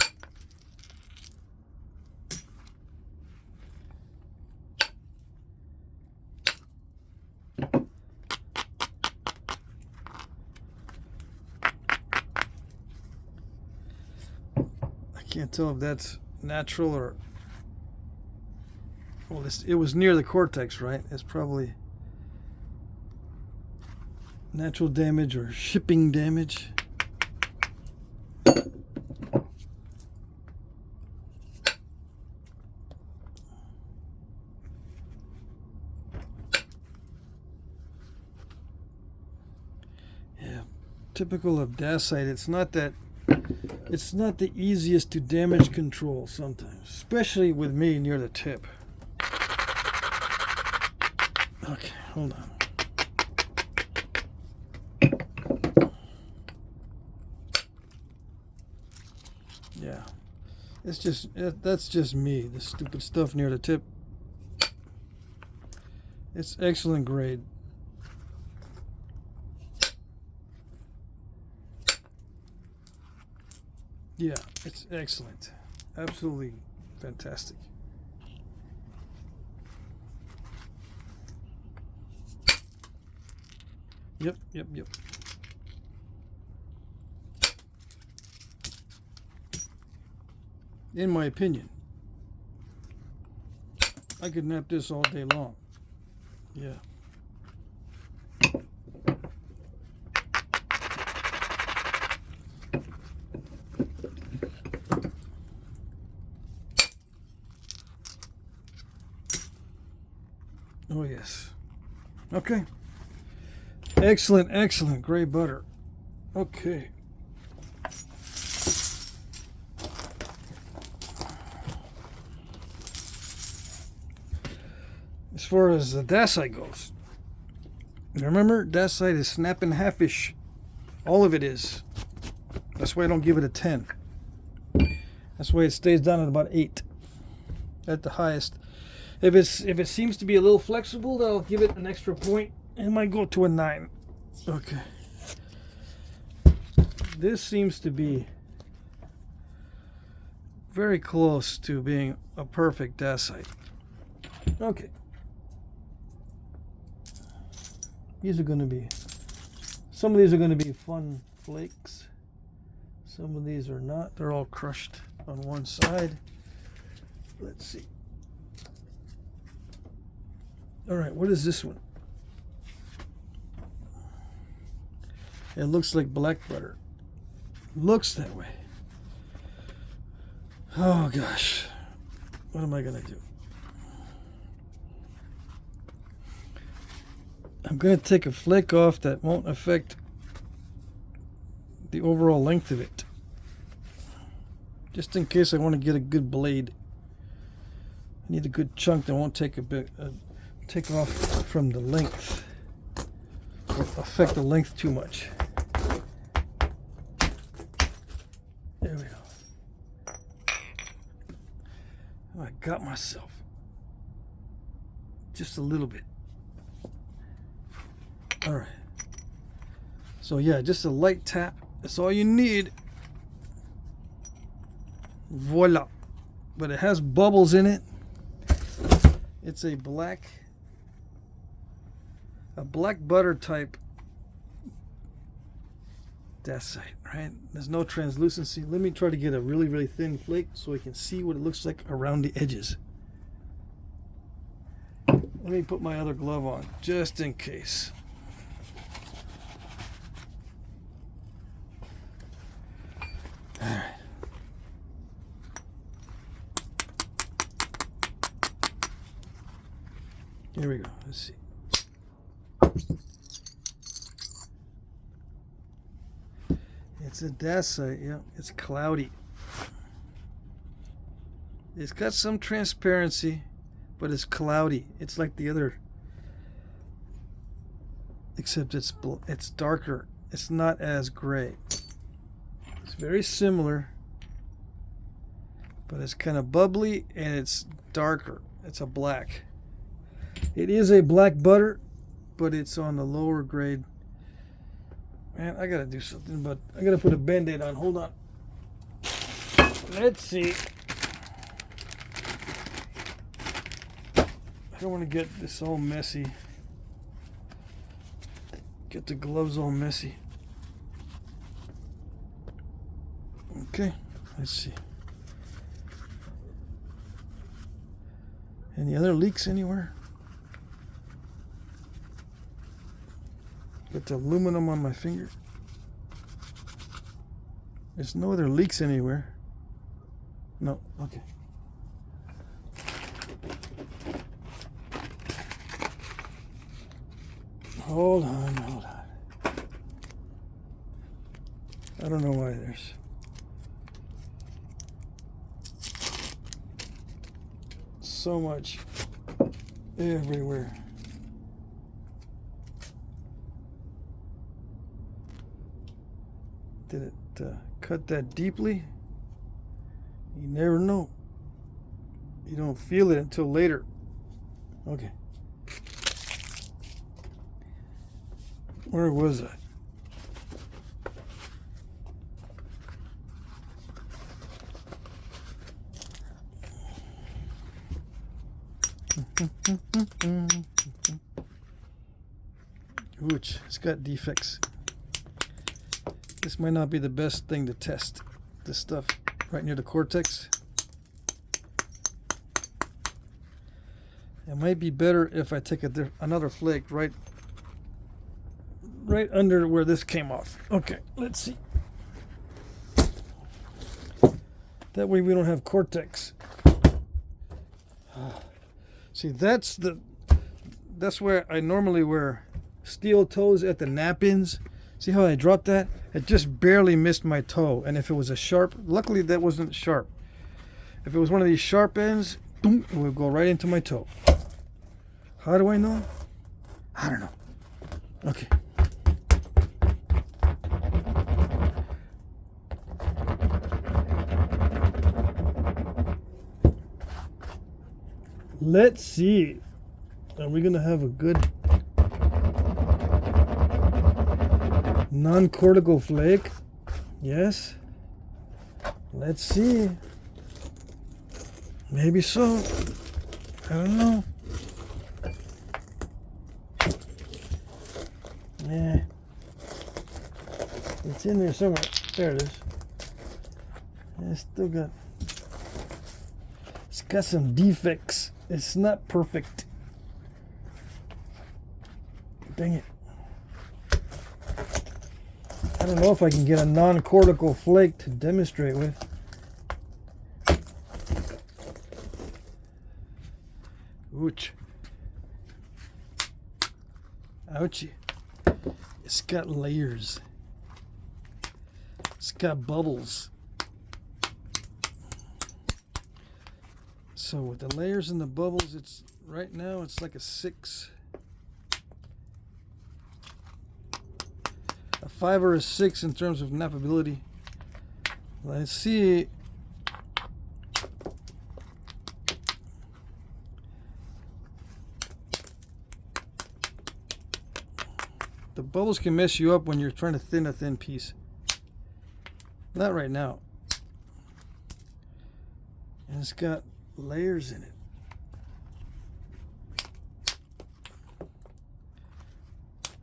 I can't tell if that's natural or, well, it was near the cortex, right? It's probably natural damage or shipping damage. typical of Dacite. It's not the easiest to damage control sometimes, especially with me near the tip. Okay, hold on. Yeah, that's just me. The stupid stuff near the tip. It's excellent grade. Yeah, it's excellent. Absolutely fantastic. Yep. In my opinion, I could nap this all day long. Yeah. Oh yes. Okay. Excellent gray butter. Okay. As far as the Dacite goes, remember, Dacite is snapping halfish. All of it is. That's why I don't give it a 10. That's why it stays down at about 8 at the highest. If it seems to be a little flexible, then I'll give it an extra point. It might go to a 9. Okay. This seems to be very close to being a perfect Dacite. Okay. These are going to be, some of these are going to be fun flakes. Some of these are not. They're all crushed on one side. Let's see. All right, what is this one? It looks like black butter. Looks that way. Oh gosh. What am I going to do? I'm going to take a flake off that won't affect the overall length of it. Just in case I want to get a good blade. I need a good chunk that won't take take off from the length or affect the length too much. There we go. I got myself just a little bit. All right. So yeah, just a light tap. That's all you need. Voila. But it has bubbles in it. It's a black butter type Dacite, right? There's no translucency. Let me try to get a really thin flake so we can see what it looks like around the edges. Let me put my other glove on just in case. All right. Here we go. Let's see. It's a Dacite, yeah. It's cloudy. It's got some transparency, but it's cloudy. It's like the other, except it's darker. It's not as gray. It's very similar, but it's kind of bubbly and it's darker. It's a black. It is a black butter, but it's on the lower grade. Man, I gotta do something, but I gotta put a band-aid on. Hold on. Let's see. I don't want to get this all messy. Get the gloves all messy. Okay, let's see. Any other leaks anywhere? Got the aluminum on my finger. There's no other leaks anywhere. No, okay. Hold on. I don't know why there's so much everywhere. Did it cut that deeply? You never know. You don't feel it until later. Okay. Where was I? Ouch, it's got defects. This might not be the best thing to test. This stuff right near the cortex. It might be better if I take another flake right under where this came off. Okay, let's see. That way we don't have cortex. See, that's where I normally wear steel toes at the nap-ins. See how I dropped that? It just barely missed my toe. And if it was a sharp, luckily that wasn't sharp. If it was one of these sharp ends, boom, it would go right into my toe. How do I know? I don't know. Okay. Let's see. Are we going to have a good non-cortical flake? Yes. Let's see. Maybe so. I don't know. Yeah. It's in there somewhere. There it is. It's still got... It's got some defects. It's not perfect. Dang it. I don't know if I can get a non-cortical flake to demonstrate with. Ouch. Ouchie. It's got layers. It's got bubbles. So with the layers and the bubbles, it's right now it's like a 6. A 5 or a 6 in terms of nappability. Let's see. The bubbles can mess you up when you're trying to thin a thin piece. Not right now. And it's got layers in it.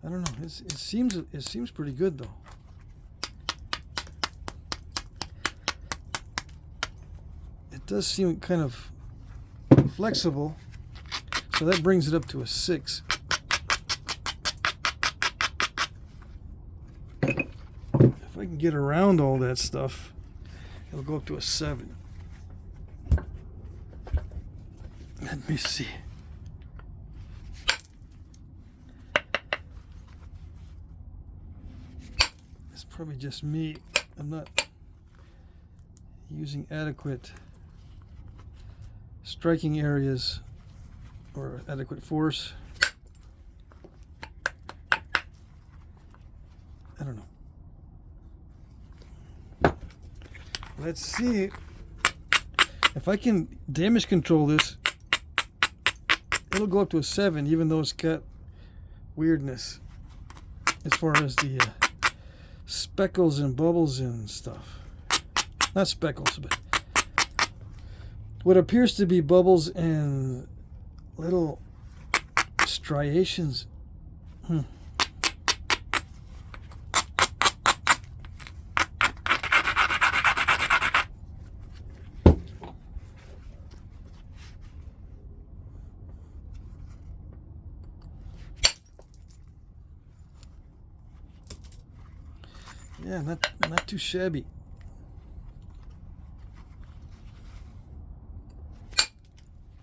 I don't know. It seems pretty good though. It does seem kind of flexible, so that brings it up to a 6. If I can get around all that stuff, it'll go up to a 7. Let me see. It's probably just me. I'm not using adequate striking areas or adequate force. I don't know. Let's see if I can damage control this. It'll go up to a 7, even though it's got weirdness as far as the speckles and bubbles and stuff. Not speckles, but what appears to be bubbles and little striations. Yeah, not too shabby.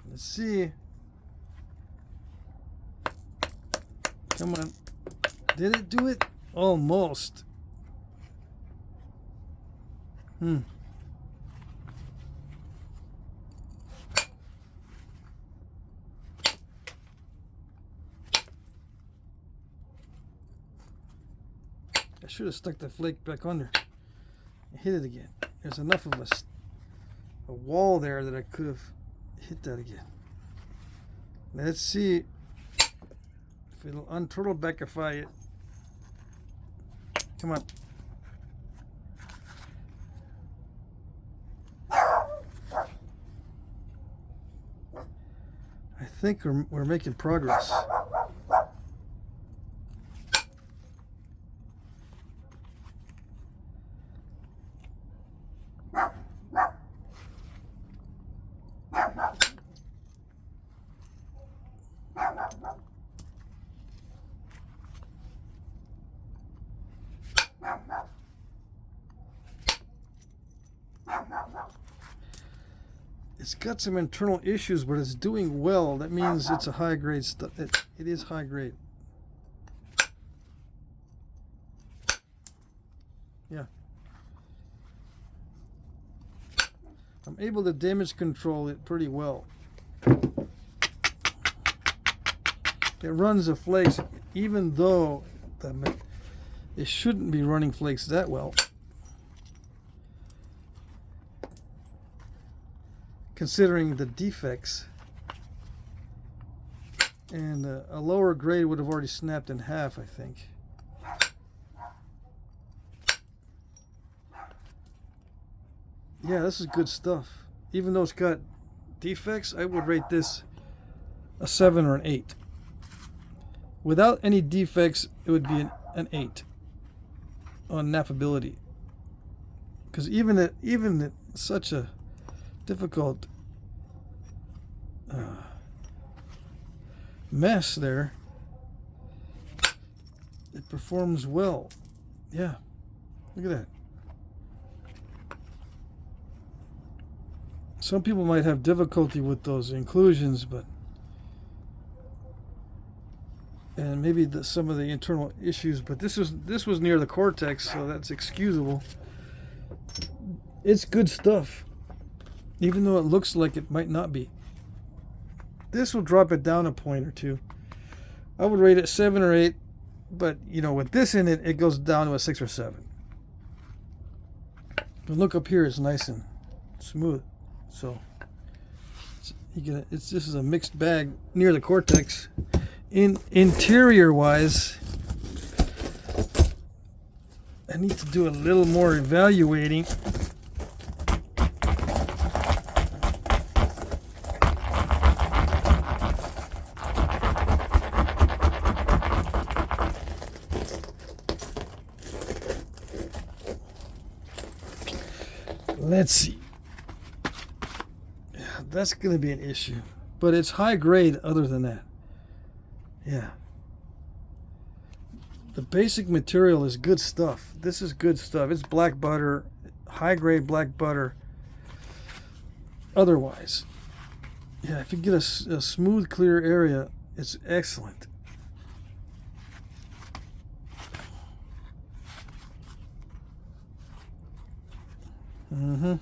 Let's see. Come on. Did it do it? Almost. Hmm. I should have stuck the flake back under and hit it again. There's enough of a wall there that I could have hit that again. Let's see if it'll unturtlebackify it. Come on. I think we're making progress. It's got some internal issues, but it's doing well. That means it's a high grade stuff. It is high grade. Yeah. I'm able to damage control it pretty well. It runs the flakes, even though it shouldn't be running flakes that well. Considering the defects, and a lower grade would have already snapped in half, I think. Yeah, this is good stuff. Even though it's got defects, I would rate this a 7 or an 8. Without any defects, it would be an 8 on knappability. Because even at such a difficult mess there, it performs well. Yeah, look at that. Some people might have difficulty with those inclusions, and maybe some of the internal issues, but this was near the cortex, so that's excusable. It's good stuff, even though it looks like it might not be. This will drop it down a point or two. I would rate it 7 or 8, but you know, with this in it, it goes down to a 6 or 7. But look up here, it's nice and smooth. So this is a mixed bag near the cortex. Interior wise, I need to do a little more evaluating. Let's see. Yeah, that's going to be an issue. But it's high grade other than that. Yeah. The basic material is good stuff. This is good stuff. It's black butter, high grade black butter. Otherwise, yeah, if you get a smooth, clear area, it's excellent. Mm-hmm.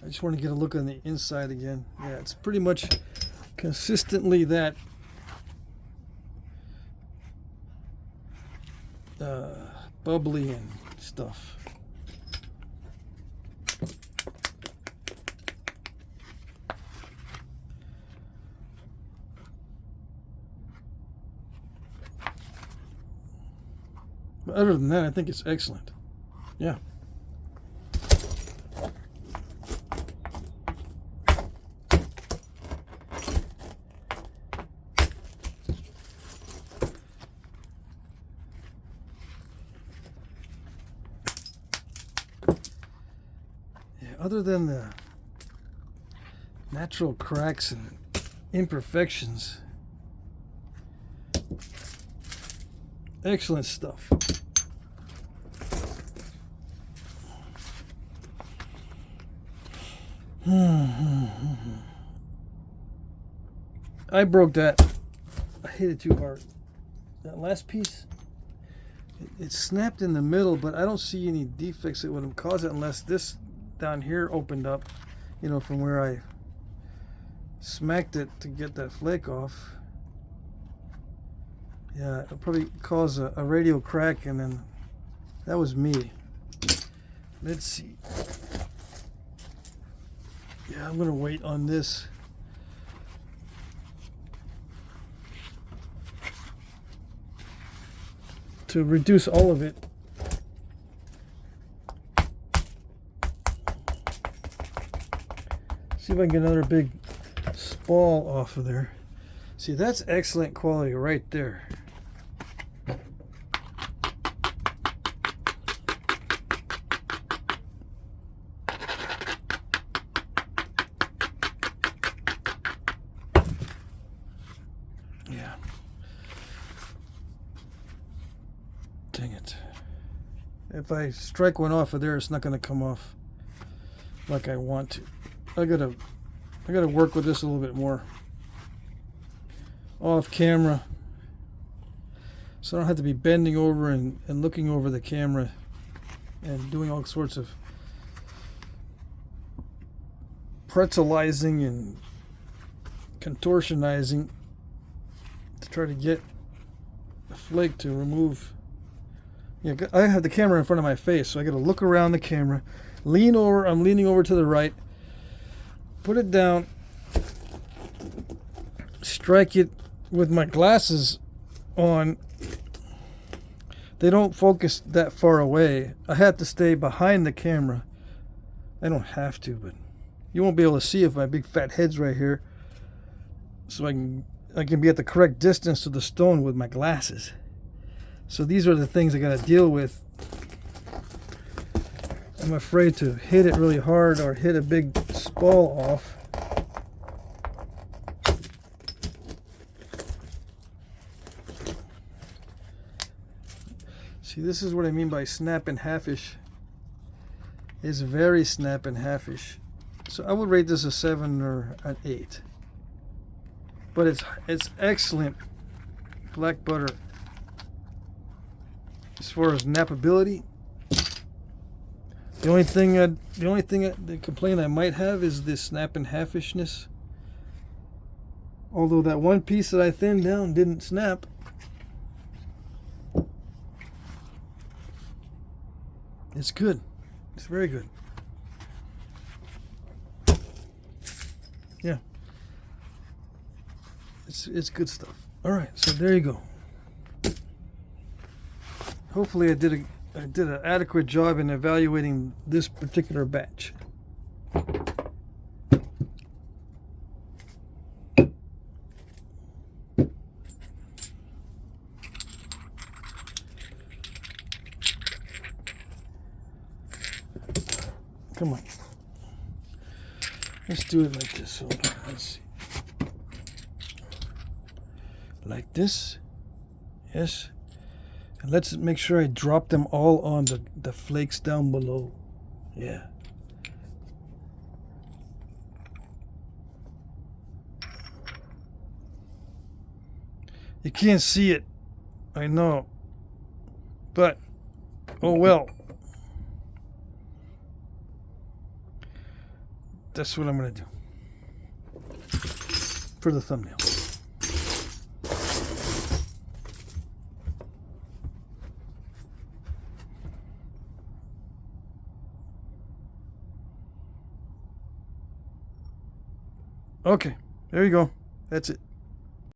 I just want to get a look on the inside again. Yeah, it's pretty much consistently that bubbly and stuff. But other than that, I think it's excellent. Yeah. Other than the natural cracks and imperfections, excellent stuff. I broke that. I hit it too hard. That last piece, it snapped in the middle, but I don't see any defects that would have caused it unless this down here opened up, you know, from where I smacked it to get that flake off. Yeah, it'll probably cause a radial crack, and then that was me. Let's see. Yeah, I'm gonna wait on this. To reduce all of it. See if I can get another big spall off of there. See, that's excellent quality right there. Yeah. Dang it. If I strike one off of there, it's not going to come off like I want to. I gotta work with this a little bit more off camera, so I don't have to be bending over and looking over the camera and doing all sorts of pretzelizing and contortionizing to try to get a flake to remove. Yeah, I have the camera in front of my face, so I got to look around the camera, lean over. I'm leaning over to the right, put it down, strike it with my glasses on. They don't focus that far away. I have to stay behind the camera. I don't have to, but you won't be able to see if my big fat head's right here. So I can be at the correct distance to the stone with my glasses. So these are the things I got to deal with. I'm afraid to hit it really hard or hit a big spall off. See, this is what I mean by snap and halfish. It's very snap and halfish. So I would rate this a 7 or an 8. But it's excellent black butter. As far as nappability, the complaint I might have is this snap and halfishness. Although that one piece that I thinned down didn't snap. It's good. It's very good. Yeah. It's good stuff. All right, so there you go. Hopefully I did an adequate job in evaluating this particular batch. Come on. Let's do it like this. Hold on. Let's see. Like this. Yes. And let's make sure I drop them all on the flakes down below. Yeah. You can't see it. I know. But, oh well. That's what I'm going to do for the thumbnail. Okay, there you go. That's it.